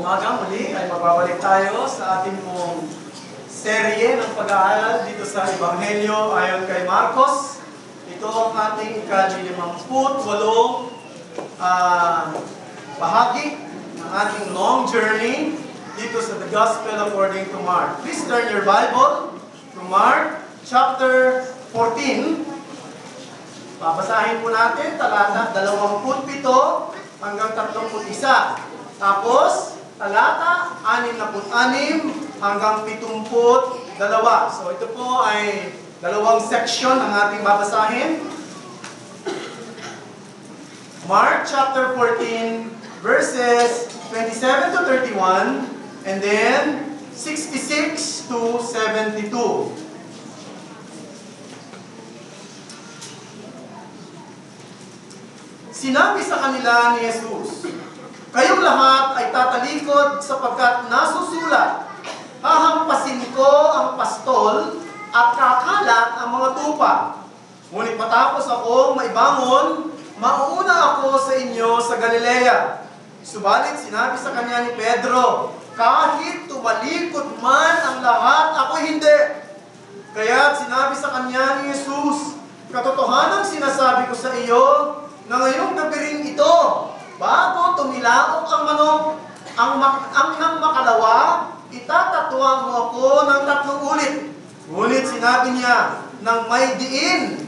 umaga muli ay magbabalik tayo sa ating pong serye ng pag-aaral dito sa Ebanghelyo ayon kay Marcos. Ito ang ating ika-58 bahagi ng ating long journey dito sa The Gospel according to Mark. Please turn your Bible to Mark chapter 14. Babasahin po natin talata 27 hanggang 31. Tapos, talata 66 hanggang 72. So, ito po ay dalawang section ang ating babasahin. Mark chapter 14, verses 27 to 31, and then 66 to 72. Sinabi sa kanila ni Jesus, "Kayong lahat ay tatalikod sapagkat nasusulat, hahampasin ko ang pastol at kakalat ang mga tupa. Ngunit matapos akong maibangon, mauuna ako sa inyo sa Galilea." Subalit sinabi sa kanya ni Pedro, "Kahit tumalikod man ang lahat, ako hindi." Kaya sinabi sa kanya ni Jesus, "Katotohanan sinasabi ko sa iyo, na ngayong gabi rin ito, bago tumilaok ang manok, ang nang makalawa, itatatwa mo ako ng 3 ulit. Ngunit sinabi niya nang may diin,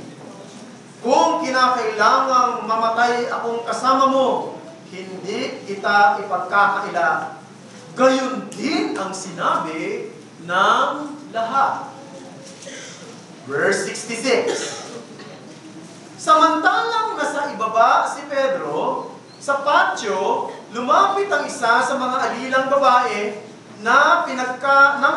kung kinakailangang mamatay akong kasama mo, hindi kita ipagkakaila. Gayon din ang sinabi ng lahat." Verse 66. Samantalang nasa ibaba si Pedro, sa patio, lumapit ang isa sa mga alilang babae na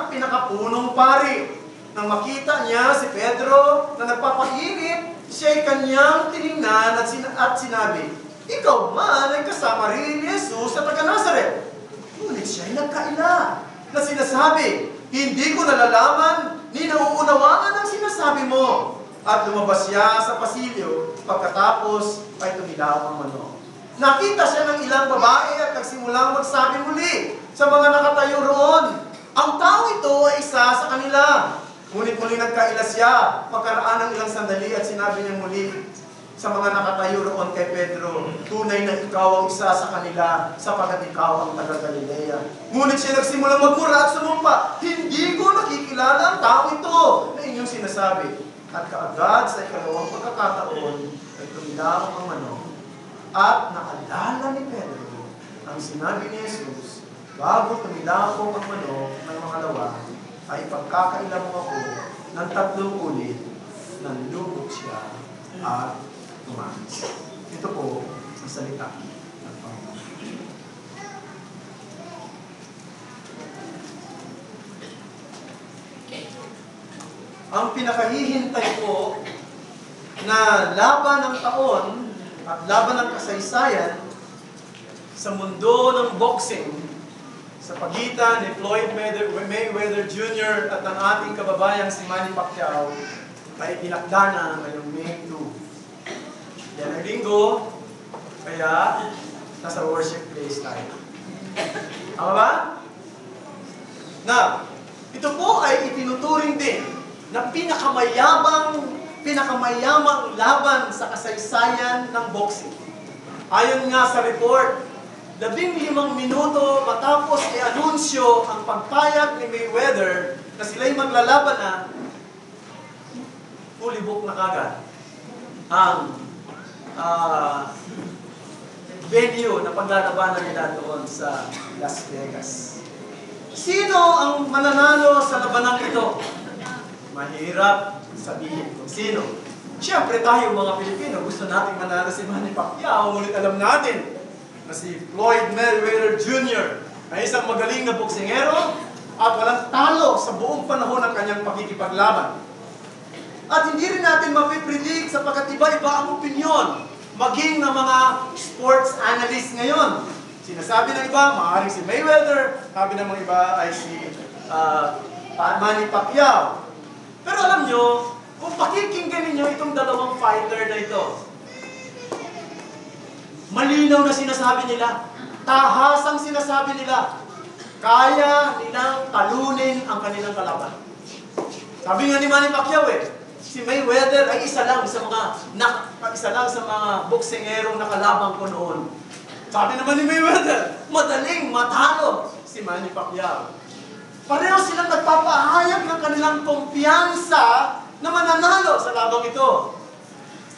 pinakapunong pari. Nang makita niya si Pedro na nagpapainit, siya'y kanyang tiningnan at sinabi, "Ikaw man ay kasama rin ni Jesus sa taga-Nazaret." Ngunit siya'y nagkaila na sinasabi, "Hindi ko nalalaman ni nauunawaan ang sinasabi mo." At lumabas siya sa pasilyo, pagkatapos ay tumilaw ang manok. Nakita siya ng ilang babae at nagsimulang magsabi muli sa mga nakatayo roon, "Ang tao ito ay isa sa kanila." Ngunit muli nagkaila siya, pagkaraan ng ilang sandali at sinabi niya muli sa mga nakatayo roon kay Pedro, "Tunay na ikaw ang isa sa kanila, sapagkat ikaw ang taga-Galilea." Ngunit siya nagsimulang magmura at sumumpa, "Hindi ko nakikilala ang tao ito na inyong sinasabi." At kaagad sa ikalawang pagkakataon ay tumilaw ang manok. At naalala ni Pedro ang sinabi ni Jesus, "Bago tumilaw ang manok ng makalawa, ay pagkakaila mo ako ng 3 ulit." Nanlubog siya at tumakas. Ito po ang salita ng Panginoon. Ang pinakahihintay po na laban ng taon at laban ng kasaysayan sa mundo ng boxing sa pagitan ni Floyd Mayweather Jr. at ng ating kababayang si Manny Pacquiao ay tinakda na ngayong May 2. Yan ay linggo, kaya nasa worship place tayo. Tama ba? Na, ito po ay itinuturing din na pinakamayamang laban sa kasaysayan ng boxing. Ayon nga sa report, 15 minuto matapos i-anunsyo ang pagpayag ni Mayweather na sila'y maglalaban na, fully booked na kagad ang venue na paglalabanan nila doon sa Las Vegas. Sino ang mananalo sa labanang ito? Mahirap sabihin kung sino. Siyempre tayo mga Pilipino, gusto nating manalo si Manny Pacquiao, ngunit alam natin na si Floyd Mayweather Jr. ay isang magaling na boksingero at walang talo sa buong panahon ng kanyang pakikipaglaban. At hindi rin natin mapipredict sapagkat iba-iba ang opinyon, maging ng mga sports analysts ngayon. Sinasabi ng iba, maaaring si Mayweather, sabi ng mga iba ay si Manny Pacquiao. Pero alam nyo, kung pakikinggan ninyo itong dalawang fighter na ito, malinaw na sinasabi nila, tahasang sinasabi nila, kaya nilang talunin ang kanilang kalaban. Sabi nga ni Manny Pacquiao si Mayweather ay isa lang sa mga boksingerong nakalaban ko noon. Sabi naman ni Mayweather, madaling matalo si Manny Pacquiao. Pareho silang nagpapahayag ng kanilang kumpiyansa na mananalo sa labang ito.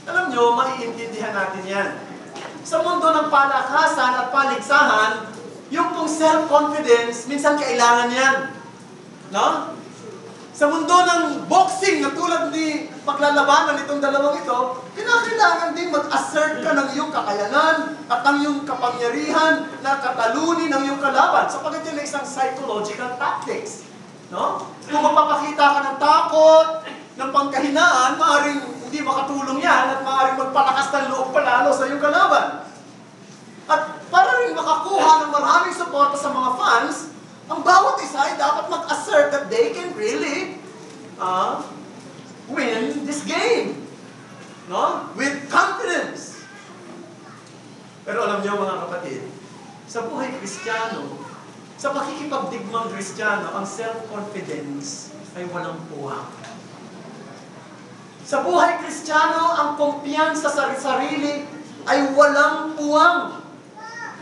Alam nyo, maiintindihan natin yan. Sa mundo ng palakasan at paligsahan, yung pong self-confidence, minsan kailangan yan. No? Sa mundo ng boxing, na tulad ni paglalabanan nitong dalawang ito, kinakailangan din mag-assert ka ng iyong kakayanan at ng iyong kapangyarihan na katalunin ng iyong kalaban. Sapagat yun ay isang psychological tactics. No? Kung magpapakita ka ng takot, ng pangkahinaan, maaaring hindi makatulong yan at maaaring magpalakas ng loob palalo sa iyong kalaban. At para rin makakuha ng maraming suporta sa mga fans, ang bawat isa ay dapat mag-assert that they can really win this game. No? With confidence. Pero alam niyo mga kapatid, sa buhay Kristiyano, sa pakikipagdigmang Kristiyano, ang self-confidence ay walang puwang. Sa buhay Kristiyano, ang kumpiyansa sa sarili ay walang puwang.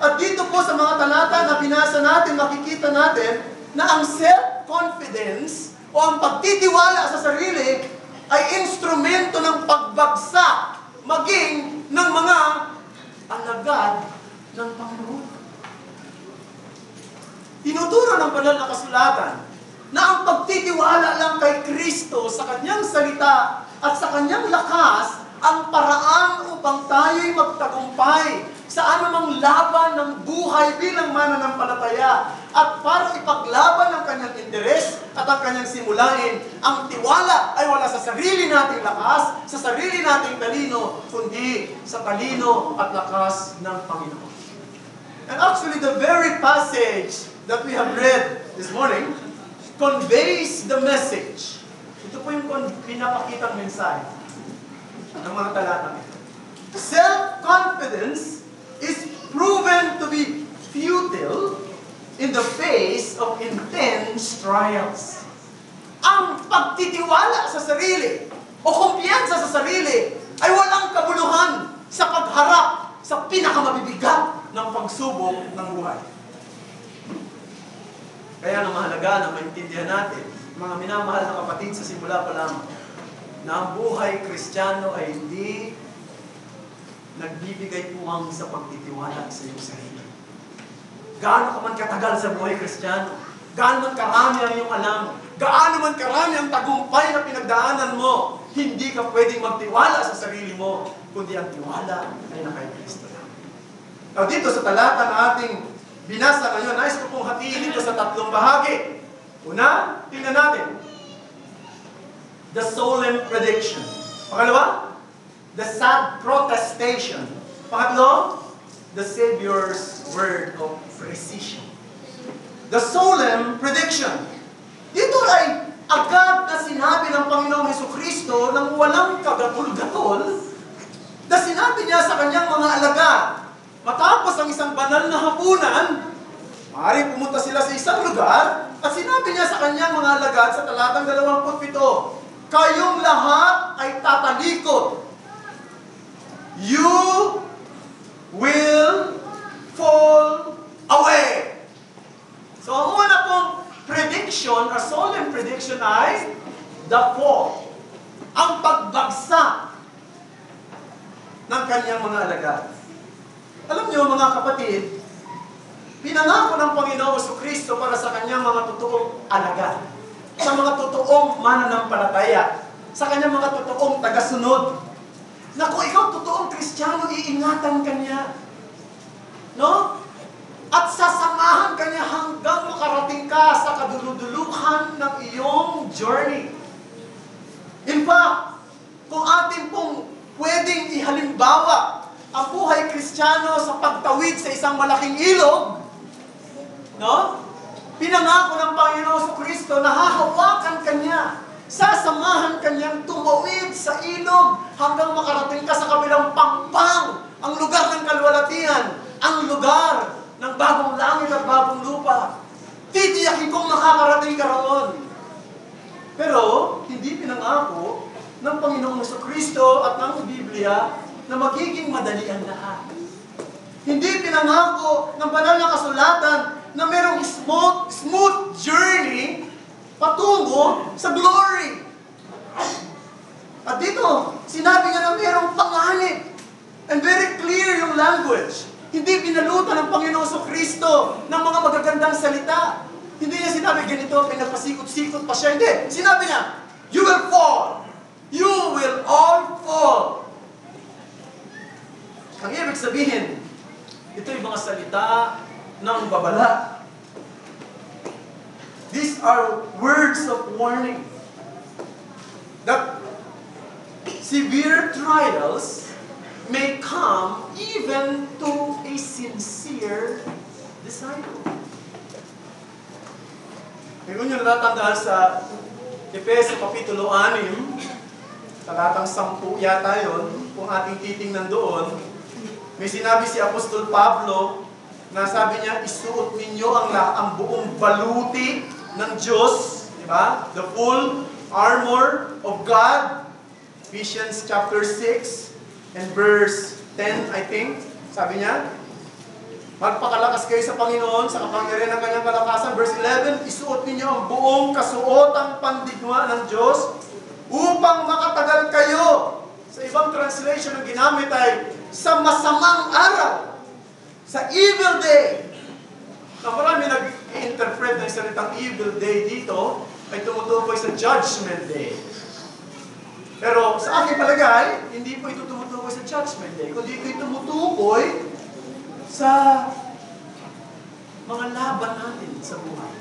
At dito po sa mga talata na binasa natin, makikita natin na ang self-confidence o ang pagtitiwala sa sarili ay instrumento ng pagbagsak maging ng mga alagad ng Panginoon. Tinuturo ng banal na kasulatan na ang pagtitiwala lang kay Kristo sa kanyang salita at sa kanyang lakas ang paraan upang tayo'y magtagumpay sa anumang laban ng buhay bilang mananampalataya at para ipaglaban ang kanyang interes at ang kanyang simulain. Ang tiwala ay wala sa sarili nating lakas, sa sarili nating talino, kundi sa talino at lakas ng Panginoon. And actually, the very passage that we have read this morning conveys the message. Ito po yung pinapakitang mensahe ng mga talatang ito. Self-confidence is proven to be futile in the face of intense trials. Ang pagtitiwala sa sarili o kumpiyansa sa sarili ay walang kabuluhan sa pagharap sa pinakamabibigat ng pagsubok ng buhay. Kaya ang mahalaga na maintindihan natin, mga minamahal na kapatid sa simula pa lamang, na ang buhay Kristiyano ay hindi nagbibigay puwang sa pagtitiwala sa iyong sarili. Gaano ka man katagal sa buhay Kristiyano, gaano man karami ang iyong alam, gaano man karami ang tagumpay na pinagdaanan mo, hindi ka pwedeng magtiwala sa sarili mo, kundi ang tiwala ay na kay Kristo lang. Now dito sa talata na ating binasa ngayon, nais ko pong hatiin ito sa tatlong bahagi. Una, tingnan natin. The solemn prediction. Pangalawa, the sad protestation. Pangatlo, the Savior's word of precision. The solemn prediction. Dito ay agad na sinabi ng Panginoong Jesucristo nang walang kagatol-gatol na sinabi niya sa kanyang mga alagad. Matapos ang isang banal na hapunan, maaari pumunta sila sa isang lugar at sinabi niya sa kanyang mga alagad sa talatang 27, kayong lahat ay tatalikod. You will fall away. So, ang una pong prediction, or solemn prediction ay the fall. Ang pagbagsak ng kanyang mga alagad. Alam niyo mga kapatid, pinangako ng Panginoong Jesucristo para sa kanyang mga totoong alagad, sa mga totoong mananampalataya, sa kanyang mga totoong tagasunod, na kung ikaw totoong Kristiyano, iingatan ka niya. No? At sasamahan ka niya hanggang makarating ka sa kaduluduluhan ng iyong journey. In fact, kung atin pong pwedeng ihalimbawa ang buhay Kristiyano sa pagtawid sa isang malaking ilog, no? Pinangako ng Panginoon sa Kristo na hahawakan ka niya, sasamahan ka niyang tumawid sa ilog hanggang makarating ka sa kabilang pangpang, ang lugar ng kalwalatian, ang lugar ng bagong langit at bagong lupa. Titiyakin kong makakarating ka roon. Pero, hindi pinangako ng Panginoong Jesucristo at ng Biblia na magiging madali ang lahat. Hindi pinangako ng banal na kasulatan na merong smooth journey patungo sa glory. At dito, sinabi nga na merong panganib. And very clear yung language. Hindi binalutan ng Panginoon Jesucristo ng mga magagandang salita. Hindi niya sinabi ganito, pinagpasikot-sikot pa siya. Hindi. Sinabi niya, you will fall. You will all fall. Ang ibig sabihin, ito yung mga salita ng babala. These are words of warning. That severe trials may come even to a sincere disciple. Ngayon nyo natatandaan sa Efeso Kapitulo 6, talatang 10 yata yun, kung ating titingnan doon, may sinabi si Apostol Pablo na sabi niya, isuot ninyo ang buong baluti ng Diyos, di ba? The full armor of God. Ephesians chapter 6 and verse 10, I think. Sabi niya, magpakalakas kayo sa Panginoon, sa kapangyarihan ng kanyang kalakasan. Verse 11, isuot ninyo ang buong kasuotang pandigma ng Diyos upang makatagal kayo. Sa ibang translation ang ginamit ay sa masamang araw, sa evil day. Na marami nag-interpret ng salitang evil day dito ay tumutukoy sa judgment day. Pero sa aking palagay, hindi po ito tumutukoy sa judgment day, kundi ito tumutukoy sa mga laban natin sa buhay.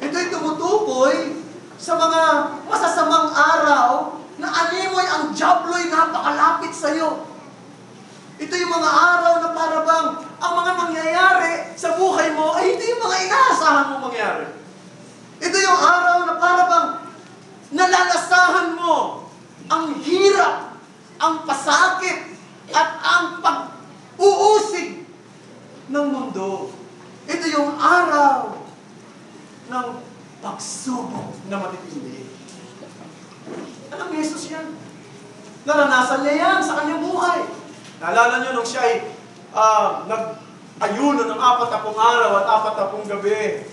Ito'y tumutukoy sa mga masasamang araw na animoy ang diablo'y napakalapit sa iyo. Ito yung mga araw na parabang ang mga mangyayari sa buhay mo ay hindi yung mga inaasahan mo mangyari. Ito yung araw na parabang nalalasahan mo ang hirap, ang pasakit, at ang pag-uusig ng mundo. Ito yung araw ng pagsubok na matitindi. Alam ni Jesus yan. Naranasan niya yan sa kanyang buhay. Naalala niyo nung siya ay nag-ayuno ng 40 araw at 40 gabi.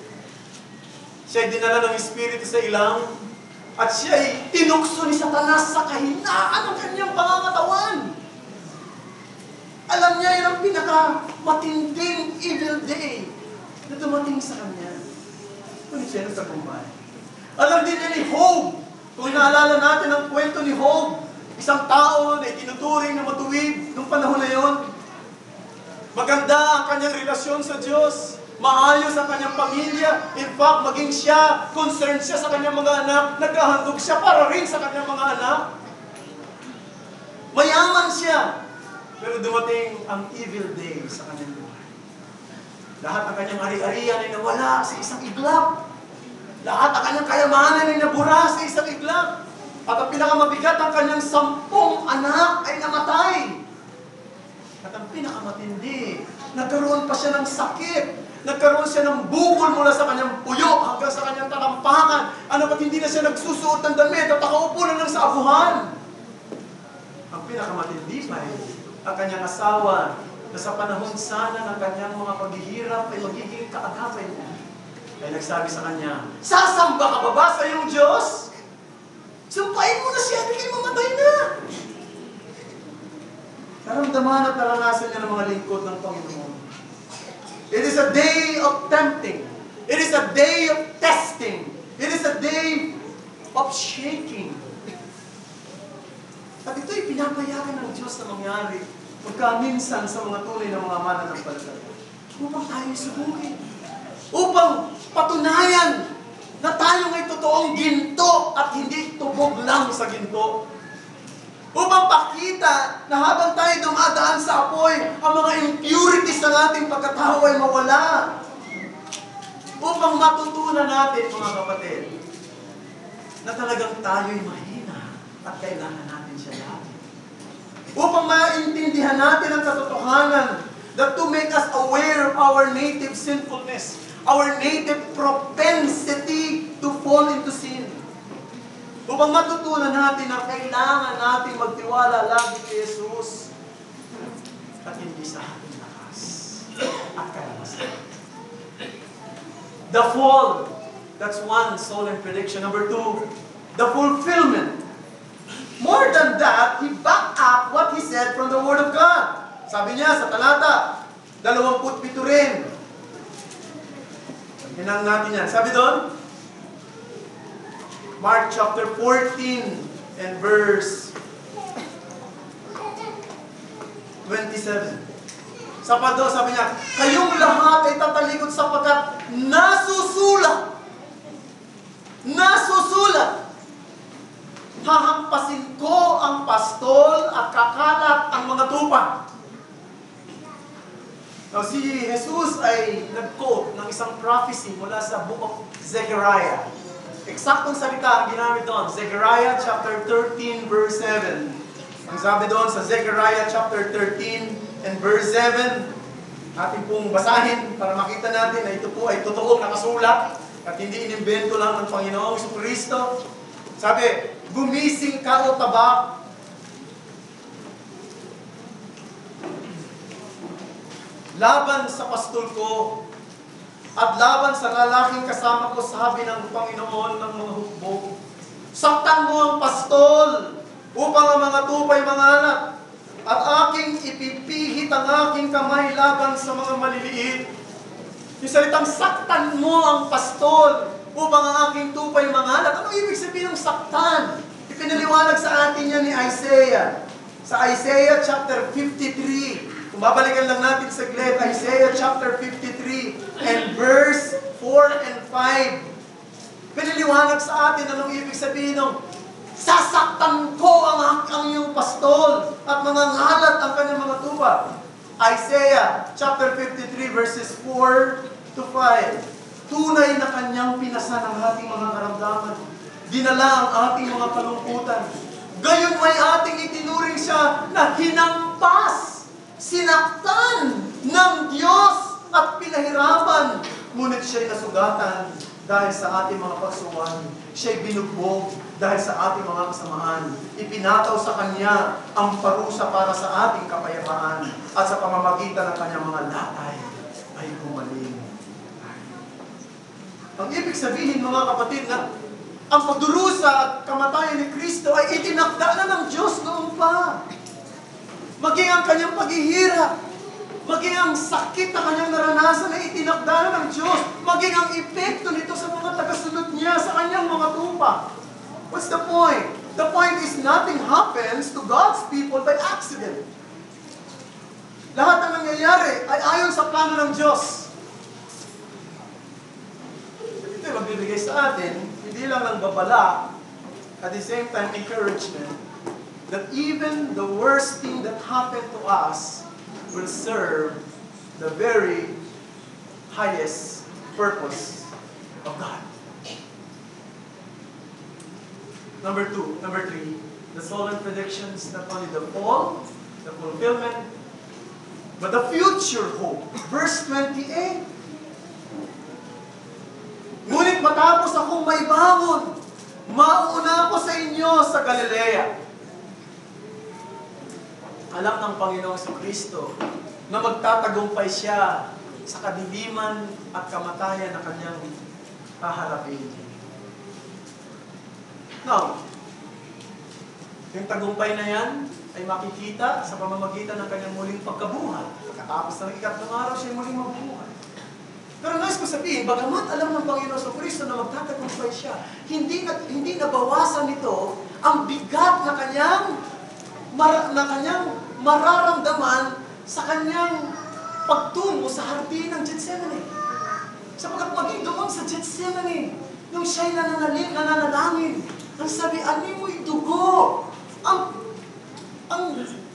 Siya ay dinala ng Espiritu sa ilang at siya ay tinukso ni Satanas sa kahinaan ng kanyang pangangatawan. Alam niya yun ang pinaka-matinding evil day na dumating sa kanya. Ngunit siya sa kumbay. Alam din niya ni Job. Kung naalala natin ang kwento ni Job, isang tao na itinuturing na matuwid nung panahon na yon. Maganda ang kanyang relasyon sa Diyos. Maayos ang kanyang pamilya. In fact, maging siya, concerned siya sa kanyang mga anak. Naghahandog siya para rin sa kanyang mga anak. Mayaman siya. Pero dumating ang evil day sa kanyang buhay. Lahat ng kanyang ari-arian ay nawala sa isang iglap. Lahat ng kanyang kayamanan ay nabura sa isang iglap. At ang pinakamabigat, ang kanyang 10 anak ay namatay. At ang pinakamatindi, nagkaroon pa siya ng sakit. Nagkaroon siya ng bukol mula sa kanyang puyo hanggang sa kanyang talampakan. Ano ba't hindi na siya nagsusuot ng damit at nakaupo na lang sa abuhan? Ang pinakamatindi pa ang kanyang asawa na sa panahon sana ng kanyang mga paghihirap ay magiging kaagapay niya. Ay nagsabi sa kanya, sasamba ka ba ba sa iyong Diyos? Sumpain mo na siya, di kayo mamatay na. Naramdaman at naranasan niya ng mga lingkod ng Panginoon. It is a day of tempting. It is a day of testing. It is a day of shaking. At ito'y pinapayagan ng Diyos na mangyari pagkaminsan sa mga tunay na mga mananampalataya. Upang tayo subukin. Upang patunayan na tayo ay totoong ginto at hindi tubog lang sa ginto. Upang pakita na habang tayo dumadaan sa apoy, ang mga impurities ng ating pagkatao ay mawala. Upang matutunan natin, mga kapatid, na talagang tayo'y mahina at kailangan natin siya lagi. Upang maintindihan natin ang katotohanan that to make us aware of our native sinfulness, our native propensity to fall into sin. Upang matutunan natin na kailangan natin magtiwala lagi kay Jesus at hindi sa ating lakas at karanasan. The fall, that's one solemn prediction. Number two, the fulfillment. More than that, he backed up what he said from the Word of God. Sabi niya sa talata 27 rin. Hinang natin yan. Sabi doon, Mark chapter 14 and verse 27. Sapado, sabi niya, kayong lahat ay tatalikod sapagkat nasusulat. Nasusulat. Hahampasin ko ang pastol at kakalat ang mga tupa. Now, si Jesus ay nag-quote ng isang prophecy mula sa book of Zechariah. Eksaktong salita ang ginamit doon. Zechariah chapter 13 verse 7. Ang sabi doon sa Zechariah chapter 13 and verse 7, atin pong basahin para makita natin na ito po ay totoong nakasulat at hindi inimbento lang ng Panginoong Jesucristo. Sabi, gumising ka o tabak, laban sa pastol ko at laban sa lalaking kasama ko, sabi ng Panginoon ng mga hukbo. Saktan mo ang pastol upang ang mga tupay mangalat at aking ipipihit ang aking kamay laban sa mga maliliit. Yung salitang saktan mo ang pastol upang ang aking tupay mangalat. Ano ibig sabihin ng saktan? Ipinaliwanag sa atin yan ni Isaiah. Sa Isaiah chapter 53. Kung babalikan lang natin saglit, Isaiah chapter 53 and verse 4 and 5. Pinaliwanag sa atin anong ibig sabihin ng sasaktan ko ang iyong pastol at mga ngalat ang kanyang mga tupa. Isaiah chapter 53 verses 4 to 5. Tunay na kanyang pinasan ang ating mga karamdaman. Dinala ang ating mga kalungkutan. Gayon may ating itinuring siya na hinampas, sinaktan ng Diyos at pinahirapan. Ngunit siya'y nasugatan dahil sa ating mga pagsuwan. Siya'y binugbog dahil sa ating mga kasamaan. Ipinataw sa Kanya ang parusa para sa ating kapayapaan at sa pamamagitan ng Kanyang mga latay ay gumaling. Ang ibig sabihin, mga kapatid, na ang pagdurusa at kamatayan ni Kristo ay itinakda na ng Diyos noon pa. Maging ang Kanyang paghihirap, maging ang sakit na Kanyang naranasan ay itinakda na ng Diyos, maging ang epekto nito sa mga tagasunod niya, sa Kanyang mga tupa. What's the point? The point is nothing happens to God's people by accident. Lahat ng nangyayari ay ayon sa plano ng Diyos. Ito ay magbibigay sa atin, hindi lang ng babala, at the same time encouragement, that even the worst thing that happened to us will serve the very highest purpose of God. Number three, the solemn predictions, not only the fall, the fulfillment, but the future hope. Verse 28. Ngunit matapos akong may bangon, mauna ako sa inyo sa Galilea. Alam ng Panginoong Jesucristo na magtatagumpay siya sa kadiliman at kamatayan na kanyang haharapin. Now, yung tagumpay na yan ay makikita sa pamamagitan ng kanyang muling pagkabuhay. Pagkatapos ng ikatlong araw, siya muling mabubuhay. Pero nais ko sabihin, bagamat alam ng Panginoon sa Kristo na magtatagumpay siya, hindi nabawasan nito ang bigat na kanyang mararamdaman sa kanyang pagtungo sa hardin ng Gethsemane. Sapagkat maging doon sa Gethsemane, nung siya'y nananalangin, ang sabi, animoy dugo, ang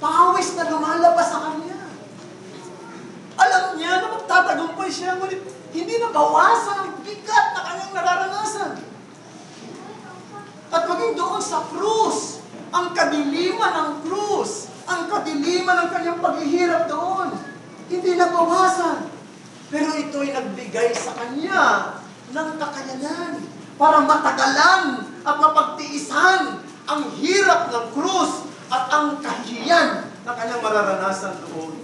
pawis na lumalabas sa kanya. Alam niya na magtatagumpay siya, ngunit hindi na bawasan ang bigat na kanyang nararanasan. At maging doon sa krus, ang kadiliman ng krus, ang kadiliman ng kanyang paghihirap doon. Hindi nabawasan. Pero ito'y nagbigay sa kanya ng kakayanan para matagalan at mapagtiisan ang hirap ng krus at ang kahihiyan na kanyang mararanasan doon.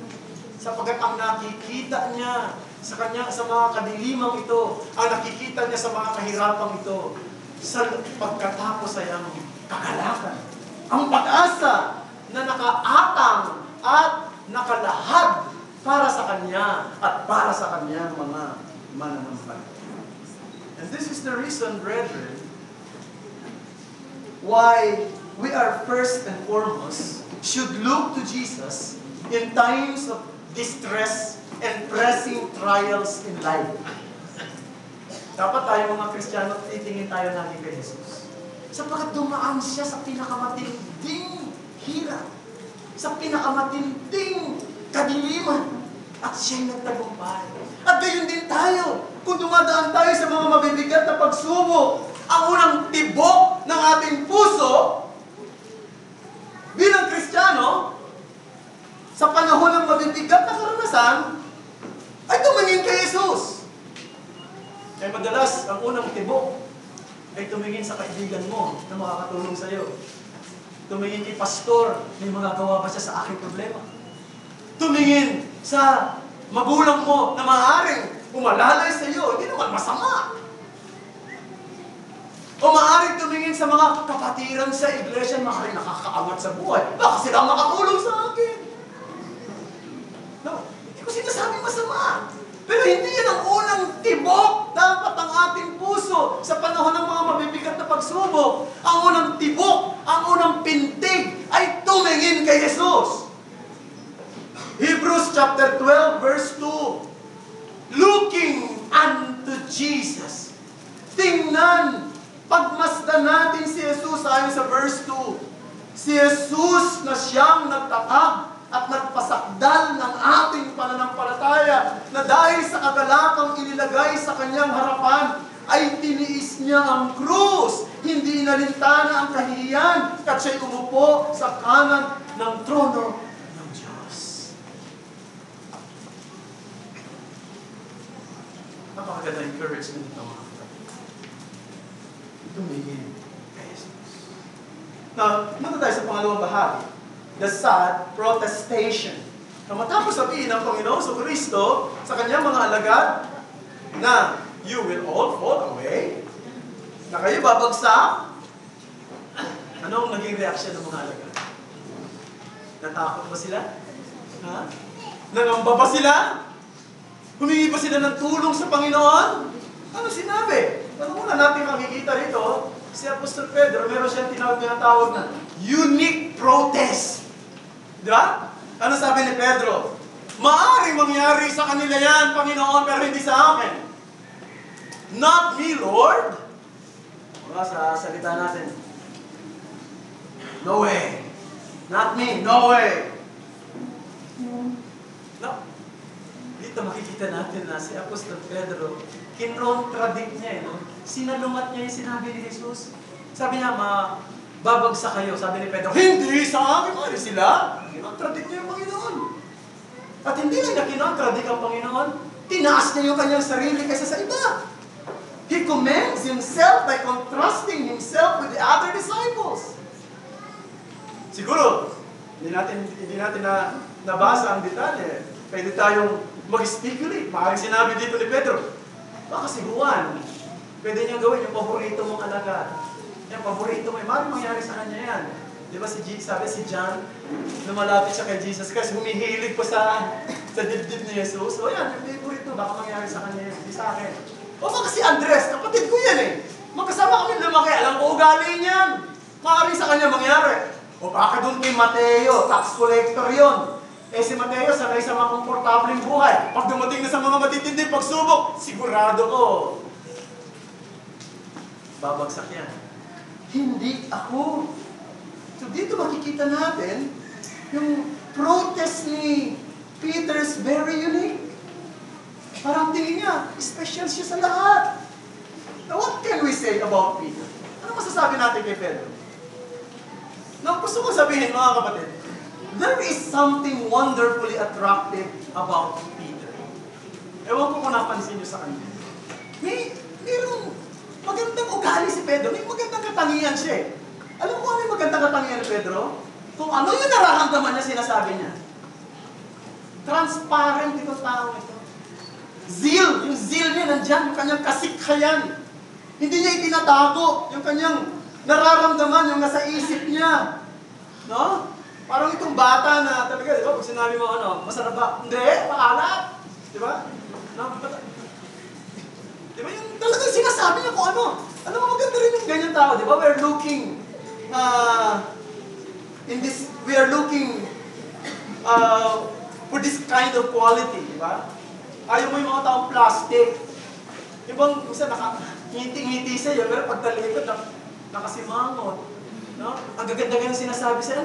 Sapagkat ang nakikita niya sa mga kadilimang ito, ang nakikita niya sa mga kahirapang ito, sa pagkatapos ay ang kagalakan, ang pag-asa na nakaatang at nakalahad para sa kanya at para sa kanyang mga mananampalataya. And this is the reason, brethren, why we are first and foremost should look to Jesus in times of distress and pressing trials in life. Dapat tayo mga Kristiyano, titingin tayo lagi kay Jesus. Sapagkat dumaan siya sa pinakamatinding hirap, sa pinakamatinding kadiliman, at siya'y nagtagumpay. At gayon din tayo, kung dumadaan tayo sa mga mabibigat na pagsubok, ang unang tibok ng ating puso, bilang Kristiyano, sa panahon ng mabibigat na karanasan, ay tumingin kay Jesus. Kaya madalas, ang unang tibok ay tumingin sa kaibigan mo na makakatulong sa iyo. Tumingin kay pastor, may magagawa ba siya sa aking problema? Tumingin sa magulang mo na maaaring umalalay sa iyo, hindi naman masama. O maaaring tumingin sa mga kapatiran sa iglesia na maaaring nakakaangat sa buhay. Baka sila makatulong sa akin. No, hindi ko sinasabing masama. Pero hindi yan ang unang tibok dapat ang ating puso sa panahon ng mga mabibigat na pagsubok. Ang unang tibok, ang unang pintig ay tumingin kay Jesus. Hebrews chapter 12 verse 2. Looking unto Jesus. Tingnan, pagmasdan natin si Jesus ayon sa verse 2. Si Jesus na siyang nagtatag at nagpasakdal ng ating pananampalataya na dahil sa kagalakang inilagay sa kanyang harapan ay tiniis niya ang krus. Hindi inalintana ang kahihiyan at siya'y umupo sa kanan ng trono ng Diyos. Napakaganda encouragement ito mga kapatid. Tumingin kay Jesus. Now, muna tayo sa pangalawang bahagi. The sad protestation. Na matapos sabihin ng Panginoon sa Kristo sa kanyang mga alagad na you will all fall away, na kayo babagsak, anong naging reaksyon ng mga alagad? Natakot ba sila? Ha? Nangamba ba sila? Humingi ba sila ng tulong sa Panginoon? Ano sinabi? Ano muna natin makikita rito? Si Apostol Pedro, meron siyang tinatawag na unique protest. Di ba? Ano sabi ni Pedro? Maaaring mangyari sa kanila yan, Panginoon, pero hindi sa akin. Not me, Lord. Diba, sa salita natin. No way. Not me, no way. No. Dito makikita natin na si Apostol Pedro, kinontradict niya, no? Sinalumat niya yung sinabi ni Jesus. Sabi niya, babagsak kayo. Sabi ni Pedro, hindi sa akin. Ano sila? Kinontradict niya yung Panginoon. At hindi lang niya kinontradict ang Panginoon. Tinaas niya yung kanyang sarili kaysa sa iba. He commends himself by contrasting himself with the other disciples. Siguro, hindi natin nabasa ang detalye. Pwede tayong mag-speculate. Maaaring sinabi dito ni Pedro, baka si Juan, pwede niyang gawin yung paborito mong alagad. Yung paborito mo, maaaring mangyari sa kanya yan. Di ba sabi si John, lumalapit siya kay Jesus kasi humihilig pa sa dibdib ni Jesus. O yan, yung paborito, baka mangyari sa kanya yan. Hindi sa akin. O baka si Andres, kapatid ko yan eh. Magkasama kami lumaki, alam ko ugali niyan. Maaaring sa kanya mangyari. O baka doon kay Mateo, tax collector yon. Eh si Mateo, sanay sa mga komportableng buhay. Pag dumating na sa mga matitinding pagsubok, sigurado ko, babagsak yan. Hindi ako. So dito makikita natin, yung protest ni Peter is very unique. Parang tingin niya, special siya sa lahat. Now what can we say about Peter? Ano masasabi natin kay Pedro? Now gusto ko sabihin mga kapatid, there is something wonderfully attractive about Peter. Ewan ko kung napansin niyo sa kanya. Mayroong magandang ugali si Pedro. May magandang katangian siya eh. Alam mo ano yung magandang katangian ni Pedro? Kung ano yung nararamdaman niya, sinasabi niya. Transparent itong tao ito. Zeal, yung zeal niya nandyan, yung kanyang kasikhayan. Hindi niya itinatago yung kanyang nararamdaman, yung nasa isip niya. No? Parang itong bata na talaga, di ba? Pag sinabi mo ano, masarap ba? Hindi, paalat. Di ba? No? Di ba yung talagang sinasabi niya kung ano? Alam mo, maganda rin yung ganyan tao, di ba? We are looking for this kind of quality, di ba? Ayaw mo yung mga taong plastic. Yung bang, minsan ngiti-ngiti sa'yo, pero pag talikod, nakasimangot. No? Ang gaganda-ganda sinasabi sa'yo,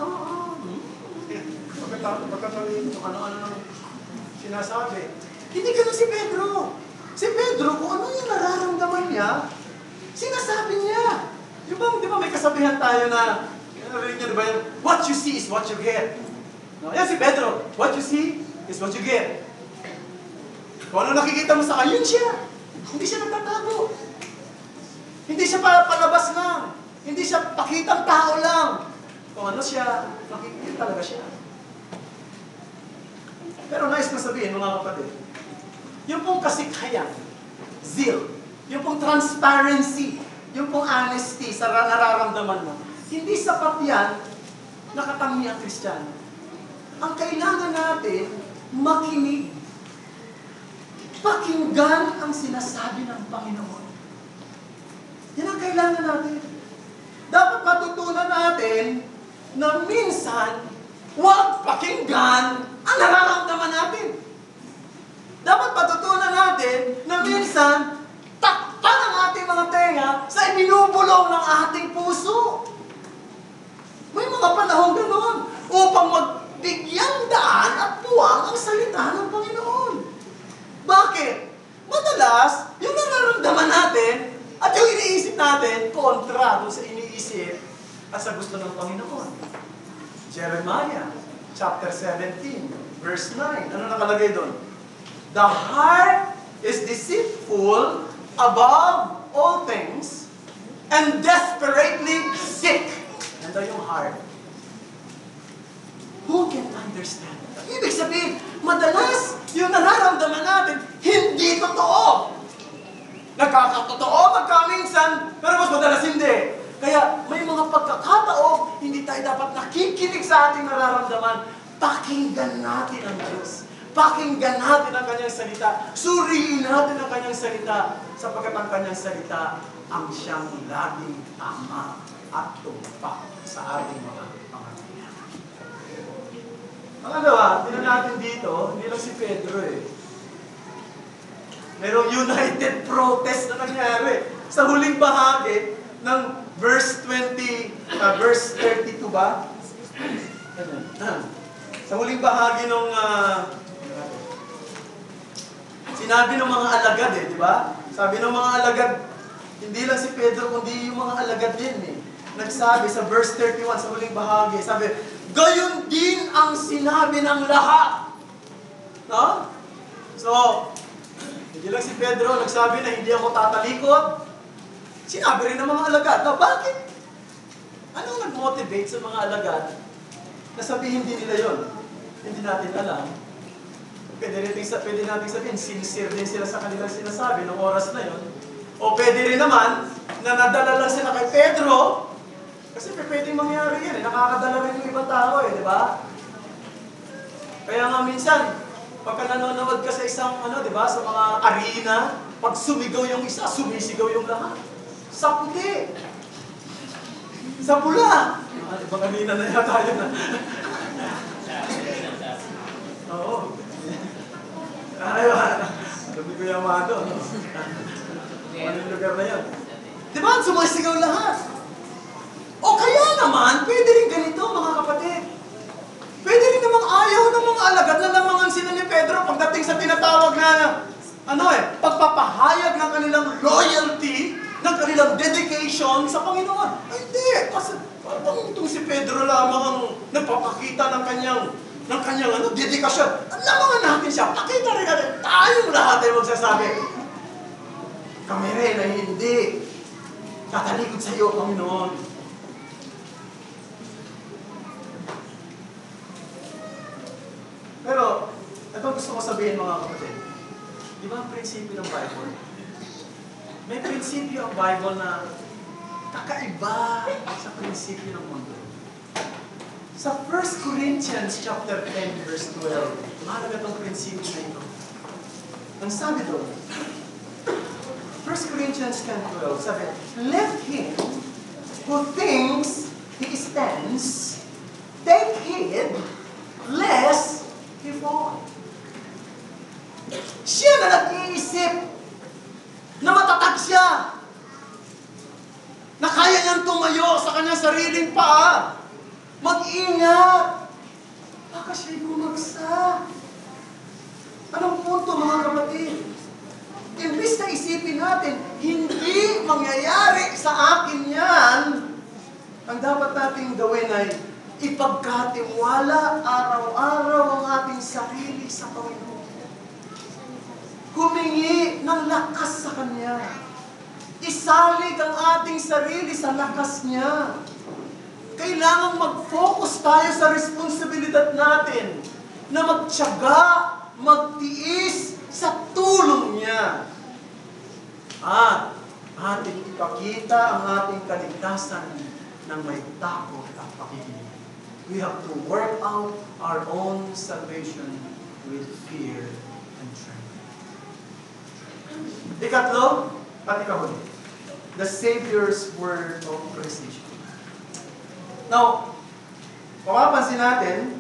oo. Pagkatalikod, ano-ano nang sinasabi. Hindi ganun si Pedro. Si Pedro, kung ano yung nararamdaman niya, sinasabi niya. Yung bang, di ba may kasabihan tayo na, narinig niyo ba yun? What you see is what you get. No? Yan si Pedro, what you see is what you get. Kung ano nakikita mo sa kanya, yun siya. Hindi siya nagtatago. Hindi siya palabas lang. Hindi siya pakitang tao lang. Kung ano siya, nakikita talaga siya. Pero nais na sabihin, mga kapatid, yung pong kasikhayan, zeal, yung pong transparency, yung pong honesty sa nararamdaman mo, hindi sapat yan nakatangi ang Kristiyano. Ang kailangan natin, makinig. Pakinggan ang sinasabi ng Panginoon. Yan ang kailangan natin. Dapat matutunan natin na minsan, huwag pakinggan ang nararamdaman natin. Dapat matutunan natin na minsan, takpan ang ating mga tenga sa ibinubulong ng ating puso. May mga panahon ganoon upang magbigyang daan at puwang ang salita ng Panginoon. Bakit? Madalas, yung nararamdaman natin at yung iniisip natin, kontra doon sa iniisip at sa gusto ng Panginoon. Jeremiah, chapter 17, verse 9. Ano nakalagay doon? The heart is deceitful above all things and desperately sick. Yan daw yung heart. Who can understand? Ibig sabihin, madalas yung nararamdaman natin, hindi totoo. Nagkakatotoo, magkaminsan, pero mas madalas hindi. Kaya may mga pagkakataon, hindi tayo dapat nakikinig sa ating nararamdaman. Pakinggan natin ang Diyos. Pakinggan natin ang Kanyang salita. Suriin natin ang Kanyang salita, sapagkat ang Kanyang salita ang siyang laging tama at tumpak sa ating mga pangangailangan. Pangalawa, tingnan natin dito, hindi lang si Pedro eh. Merong united protest na nangyari. Sa huling bahagi ng verse 32 ba? Sa huling bahagi ng sinabi ng mga alagad eh, di ba? Sabi ng mga alagad, hindi lang si Pedro, kundi yung mga alagad din eh. Nagsabi sa verse 31, sa huling bahagi, sabi, gayon din ang sinabi ng lahat. No? So, hindi lang si Pedro nagsabi na hindi ako tatalikod. Sinabi rin ng mga alagad. Na bakit? Anong nag-motivate sa mga alagad na sabihin din nila yon? Hindi natin alam. Pwede natin sabihin, sincere din sila sa kanilang sinasabi ng oras na yon. O pwede rin naman na nadala lang sila kay Pedro. Kasi pwedeng mangyari yan. Nakakadala rin yung ibang tao di ba? Kaya nga minsan, pagka nanonood ka sa isang, di ba, sa mga arena, pag sumigaw yung isa, sumisigaw yung lahat. Sa puti. Sa pula. Ibang arena na yata yun. Oo. Ayun. Sabi ko yung mga doon. Anong lugar na yun? Di ba, sumisigaw lahat. O kaya naman, pwede rin ganito, mga kapatid. Pwede rin namang ayaw ng mga alagad na lamangan sila ni Pedro pagdating sa tinatawag na, pagpapahayag ng kanilang loyalty, ng kanilang dedication sa Panginoon. Ay, hindi. Itong si Pedro lamang ang nagpapakita ng kanyang dedikasyon. Lamangan natin siya. Pakita rin natin. Tayong lahat ay magsasabi. Kami rin ay hindi. Tatalikod sa iyo, Panginoon. Pero, ito gusto ko sabihin mga kapatid. Di ba ang prinsipyo ng Bible? May prinsipyo ang Bible na kakaiba sa prinsipyo ng mundo. Sa 1 Corinthians chapter 10 verse 12, mahalaga itong prinsipyo na ito. Ang sabi doon, 1 Corinthians 10:12, sabi, let him who thinks he stands take heed lest he fall. Siya na nag-iisip na matatag siya, na kaya niyang tumayo sa kanyang sariling paa. Mag-ingat! Baka siya'y bumagsak. Anong punto mga kapatid? Imbis na isipin natin, hindi mangyayari sa akin yan. Ang dapat nating gawin ay ipagkatiwala araw-araw ang ating sarili sa Panginoon. Humingi ng lakas sa Kanya. Isalig ang ating sarili sa lakas niya. Kailangang mag-focus tayo sa responsibilidad natin na magtiyaga, magtiis sa tulong niya. At ating ipakita ang ating kaligtasan ng may takot at pakikinig. We have to work out our own salvation with fear and trembling. Ikatlo, at ikahuli, the Savior's word of precision. Now, mapapansin natin,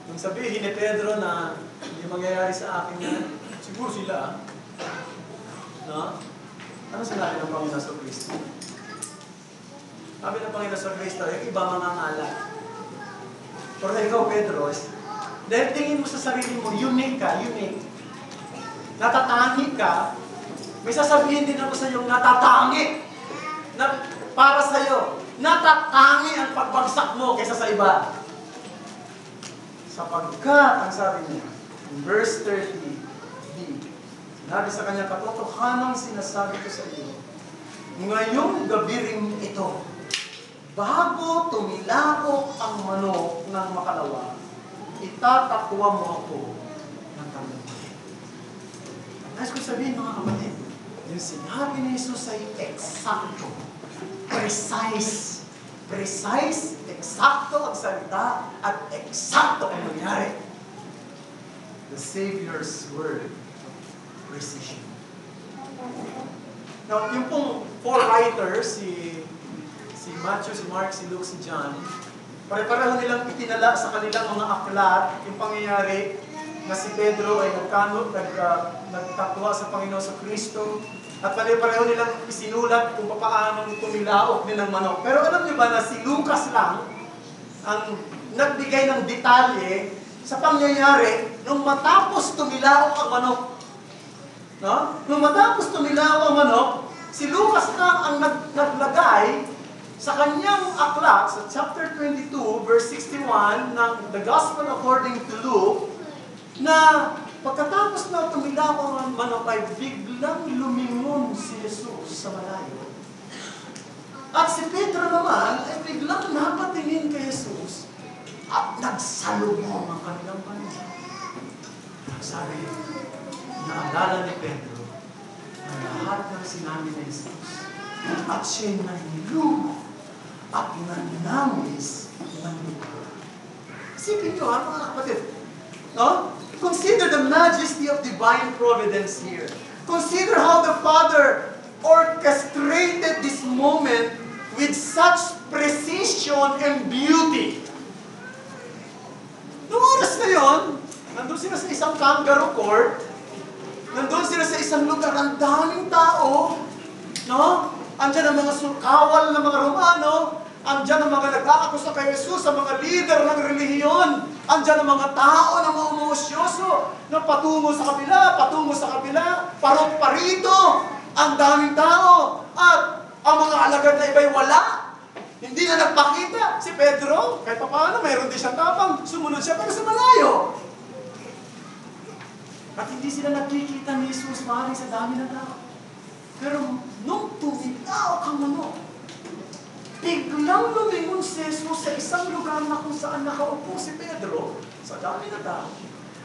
kung sabihin ni Pedro na hindi mangyayari sa akin yan, siguro sila, no? Ano sinabi ng Panginoon sa Kristo? Sabi ng Panginoon sa Kristo, yung iba mga ngala. Pero ikaw, Pedro, dahil tingin mo sa sarili mo, unique ka, unique. Natatangi ka, may sasabihin din ako sa iyo, natatangi. Na para sa iyo, natatangi ang pagbagsak mo kaysa sa iba. Sapagkat, ang sabi niya, in verse 30b, sinabi sa kanya, katotohanang sinasabi ko sa iyo, ngayong gabi rin ito, bago tumilapok ang manok ng makalawa, itatakwa mo ako ng talumpay. Nais ko sabihin mga kapatid, yung sinabi ni Jesus ay eksakto, precise, eksakto ang salita, at eksakto ang nangyari. The Savior's word, precision. Now, yung pong four writers, si Matthew, si Mark, si Luke, si John, pare-pareho nilang itinala sa kanilang mga aklat yung pangyayari na si Pedro ay nagtatwa sa Panginoon sa Kristo, at pare-pareho nilang isinulat kung paano tumilaok din ng manok. Pero alam niyo ba na si Lucas lang ang nagbigay ng detalye sa pangyayari nung matapos tumilaok ang manok. No? Nung matapos tumilaok ang manok, si Lucas lang ang naglagay sa kanyang aklat, sa chapter 22, verse 61 ng The Gospel according to Luke, na pagkatapos na tumilaok ang manok ay biglang lumingon si Jesus sa malayo. At si Pedro naman ay biglang napatingin kay Jesus at nagsalubong ang kanilang Panginoon. Sabi, naalala ni Pedro ang lahat ng sinabi ni Jesus. At siya'y nanilumot at nanangis ng lupa. Isipin nyo mga kapatid. No? Consider the majesty of divine providence here. Consider how the Father orchestrated this moment with such precision and beauty. Noong oras na yun, nandun sila sa isang kangaroo court, nandun sila sa isang lugar, ang daming tao, no? Andiyan ang mga kawal ng mga Romano, andiyan ang mga nag-aakusa kay Jesus, ang mga leader ng relihiyon, andiyan ang mga tao na mga umosyoso, na patungo sa kabila, parito, ang daming tao, at ang mga alagad na iba'y wala. Hindi na nagpakita si Pedro. Kahit pa paano, mayroon din siyang tapang. Sumunod siya pero sa malayo. At hindi sila nakikita ni Jesus maaaring sa dami ng tao. Pero nung tumitaw kang ano, biglang lumingon si Jesus sa isang lugar na kung saan nakaupo si Pedro sa dami ng tao.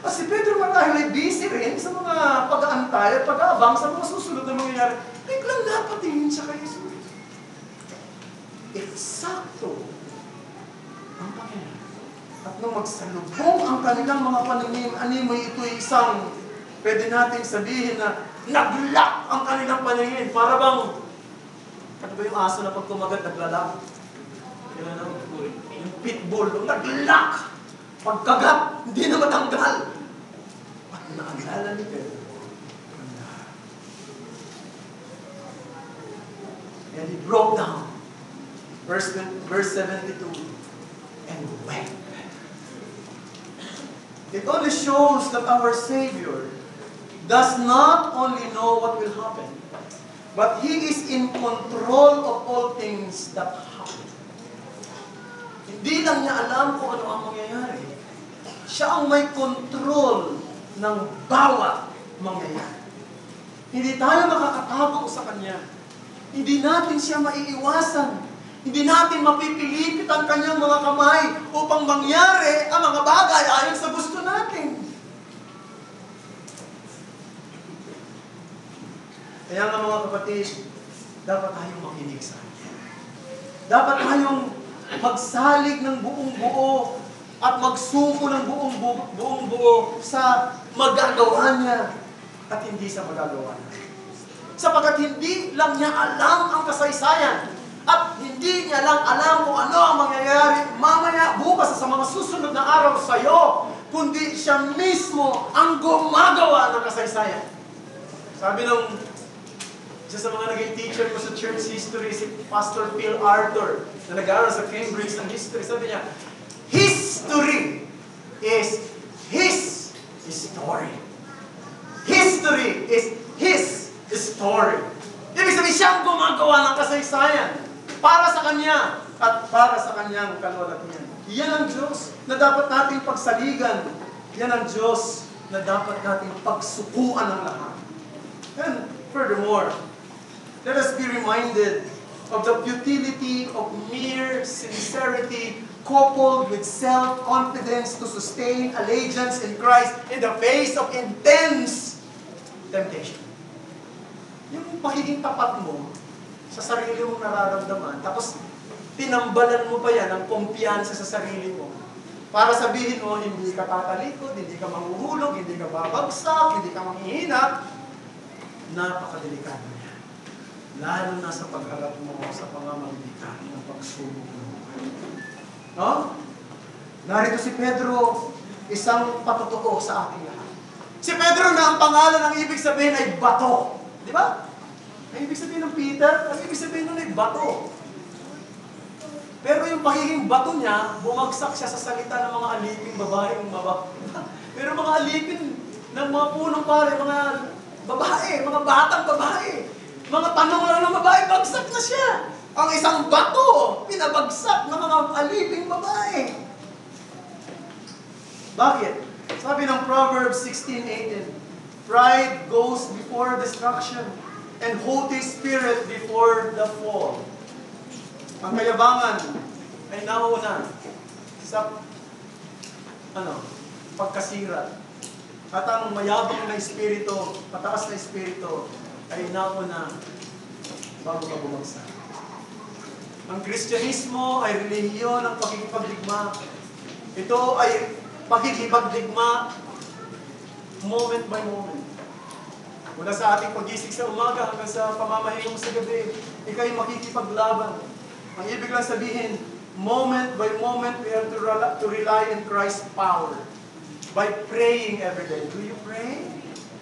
At si Pedro marahil ay busy rin sa mga pag-aantay at pag-aabang sa mga susunod na mangyayari. Biglang napatingin siya kay Jesus. Eksakto ang Panginoon. At nung magsalubong ang kanilang mga paningin, animoy ito'y isang, pwede nating sabihin na naglock ang kanilang paningin. Para bang, ano ba yung aso na pag kumagat, naglalak? Yung pitbull, naglock. Pagkagat, hindi na matanggal. At naalala ni Pedro. And he broke down. Verse 72, and wept. It only shows that our Savior does not only know what will happen, but He is in control of all things that happen. Hindi lang niya alam kung ano ang mangyayari. Siya ang may control ng bawat mangyayari. Hindi tayo makakatago sa Kanya. Hindi natin siya maiiwasan. Hindi natin mapipilipit ang kanyang mga kamay upang mangyari ang mga bagay ayon sa gusto natin. Kaya nga mga kapatid, dapat tayong makinig sa Kanya. Dapat tayong magsalig ng buong buo at magsuko ng buong buo sa magagawa niya at hindi sa magagawa niya. Sapagkat hindi lang niya alam ang kasaysayan. At hindi niya lang alam kung ano ang mangyayari mamaya, bukas, sa mga susunod na araw sa iyo, kundi siya mismo ang gumagawa ng kasaysayan. Sabi ng isa sa mga naging teacher ko sa church history, si Pastor Phil Arthur, na nag-aaral sa Cambridge ng history, sabi niya, history is his story. History is his story. Ibig sabihin, siyang gumagawa ng kasaysayan para sa Kanya at para sa Kanyang kalwalatian. Yan ang Diyos na dapat nating pagsaligan. Yan ang Diyos na dapat nating pagsukuan ng lahat. And furthermore, let us be reminded of the futility of mere sincerity coupled with self-confidence to sustain allegiance in Christ in the face of intense temptation. Yung pagiging tapat mo sa sarili mong nararamdaman, tapos tinambalan mo pa yan ng kumpiyansa sa sarili mo. Para sabihin mo, hindi ka tatalikod, hindi ka mahuhulog, hindi ka babagsak, hindi ka manghihina. Napakadelikado niya. Lalo na sa pagharap mo sa pamamagitan ng pagsubok mo. No? Narito si Pedro, isang patotoo sa ating lahat. Si Pedro na ang pangalan ng ibig sabihin ay bato. Di ba? Ang ibig sabihin ng Peter, ang ibig sabihin nun ay bato. Pero yung pagiging bato niya, bumagsak siya sa salita ng mga aliping babaeng Pero mga alipin ng mga punong pare, mga babae, mga batang babae, mga tanong lang ng babae, bagsak na siya. Ang isang bato, pinabagsak ng mga aliping babae. Bakit? Sabi ng Proverbs 16:18, pride goes before destruction, and haughty spirit before the fall. Ang kayabangan ay nauna sa pagkasira. At ang mayabang na espiritu, pataas na espiritu, ay nauna bago ka bumagsak. Ang Kristyanismo ay relihiyon ng pagkikipagdigma. Ito ay pagkikipagdigma moment by moment. Mula sa ating pagising sa umaga hanggang sa pamamahingong sa gabi, ikaw'y makikipaglaban. Ang ibig lang sabihin, moment by moment, we have to rely in Christ's power. By praying every day. Do you pray?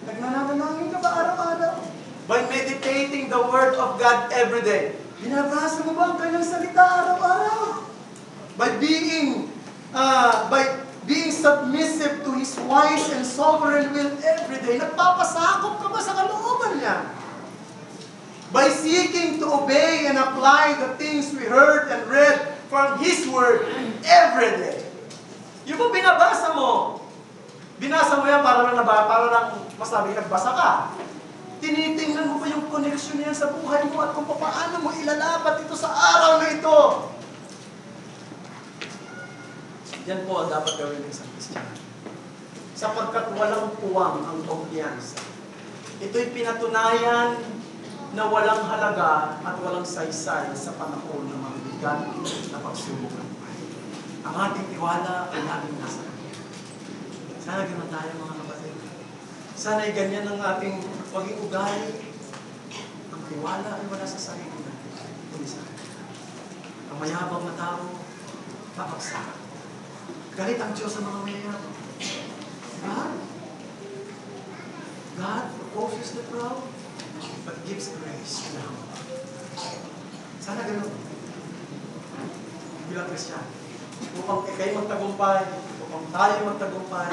Nagnanalangin ka ba araw-araw? By meditating the Word of God every day. Binabasa mo ba ang kanyang salita araw-araw? By being submissive to His wise and sovereign will every day. Nagpapasakop ka ba sa kalooban niya? By seeking to obey and apply the things we heard and read from His Word every day. Yung ba binabasa mo? Binasa mo yan para lang masabi nagbasa ka. Tinitingnan mo pa yung connection niyan sa buhay mo at kung paano mo ilalapat ito sa araw na ito. Yan po ang dapat gawin ng isang Kristiyano. Sapagkat walang puwang ang kumpiyansa. Ito'y pinatunayan na walang halaga at walang saysay sa panahon ng mga bigat na pagsubok ng buhay. Ang ating tiwala ay laging nasa Kanya. Sana ganoon tayo mga kapatid. Sana ay ganyan ang ating maging ugali. Ang tiwala ay wala sa sarili natin, kundi sa Kanya. Ang mayabang na tao, babagsak. Galit ang Diyos sa mga mayayabang. God opposes the proud, but gives grace to the humble. Sana ganoon. Bilang Kristiyano, upang kayo magtagumpay, upang tayo magtagumpay,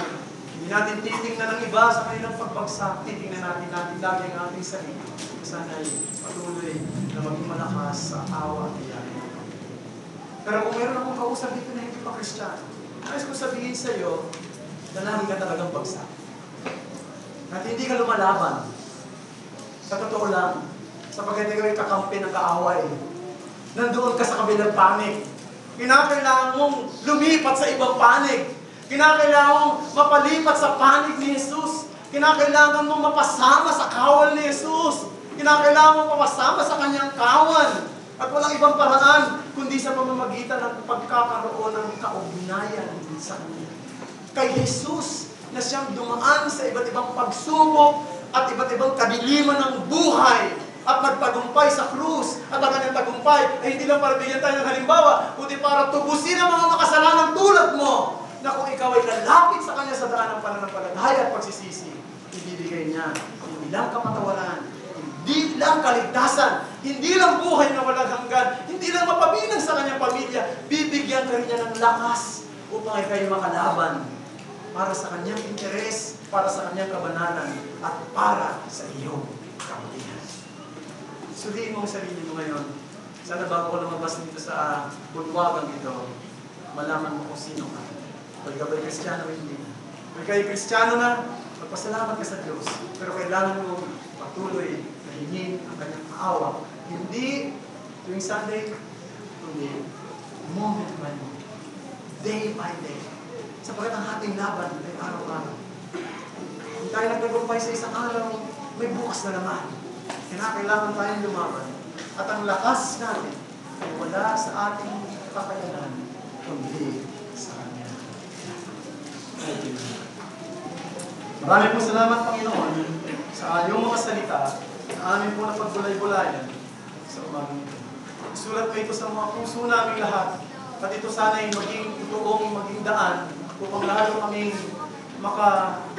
hindi natin titingnan ng iba sa kanilang pagbagsak, titingnan natin lagi ang ating sarili. Sana ay patuloy na maging malakas sa awa at iyaya. Pero kung meron akong kausap dito na hindi pa Kristiyano, nais ko sabihin sa iyo, na lagi ka talagang bagsak. At hindi ka lumalaban. Sa totoo lang, sapagkat ikaw ay kakampi ng kaaway. Nandoon ka sa kabilang panig. Kinakailangan mong lumipat sa ibang panig. Kinakailangan mong mapalipat sa panig ni Jesus. Kinakailangan mong mapasama sa kawal ni Jesus. Kinakailangan mong mapasama sa kanyang kawan. At walang ibang paraan, kundi sa pamamagitan ng pagkakaroon ng kaugnayan sa kanya. Kay Jesus, na siyang dumaan sa iba't ibang pagsubok at iba't ibang kadiliman ng buhay at nagtagumpay sa krus at ang kanyang tagumpay ay hindi lang para bigyan tayo ng halimbawa, kundi para tubusin ang mga makasalanang tulad mo na kung ikaw ay lalapit sa kanya sa daan ng pananampalataya at pagsisisi, ibibigay niya hindi lang kapatawaran, hindi lang kaligtasan, hindi lang buhay na walang hanggan, hindi lang mapabilang sa kanyang pamilya, bibigyan ka rin niya ng lakas upang ikaw makalaban para sa kanyang interes, para sa kanyang kabanalan, at para sa iyong kabutihan. Suriin mo ang sarili mo ngayon. Sana bago ko lumabas dito sa bulwagang ito, malaman mo kung sino ka. Kung ikaw ba'y Kristiyano o hindi. Kung ikaw ay Kristiyano na, magpasalamat ka sa Diyos. Pero kailangan mo patuloy na hingin ang kanyang maawa. Hindi tuwing Sunday, kundi moment by moment, day by day. Sapagkat ang ating laban ay araw-araw. Kung tayo nagtagumpay sa isang araw, may bukas na naman. Kailangan tayong lumaban. At ang lakas natin ay wala sa ating kakayanan, kundi sa Kanya. Maraming po salamat, Panginoon, sa iyong mga salita, sa amin po na pagbulay-bulayan sa umagang ito. Isulat mo ito sa mga puso namin lahat, at ito sana'y maging totoong maging daan upang lalo kaming makaranas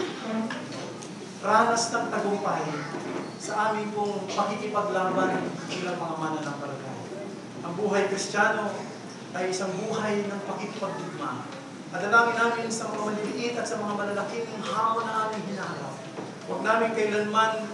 ng tagumpay sa aming pong pakikipaglaban bilang mga mananampalataya. Ang buhay Kristiyano ay isang buhay ng pakikipagdigma. At dalangin namin sa mga maliliit at sa mga malalaking hamon na aming hinaharap. Huwag namin kailanman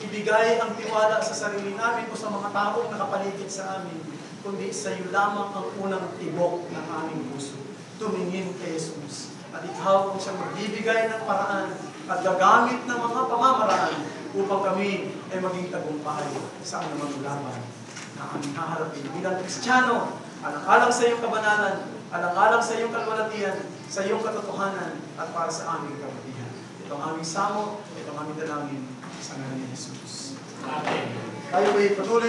ibigay ang tiwala sa sarili namin o sa mga taong nakapaligid sa amin, kundi sa iyo lamang ang unang tibok ng aming puso. Tumingin kay Jesus. At ikaw kung siyang magbibigay ng paraan at gagamit ng mga pamamaraan upang kami ay maging tagumpay sa anumang laban na aming haharapin. Bilang Kristiyano, alang-alang sa iyong kabanalan, alang-alang sa iyong kalwalatian, sa iyong katotohanan, at para sa aming kabutihan. Ito ang aming samo, ito ang aming dalangin sa ngalan ni Jesus. Amen. Tayo ay patuloy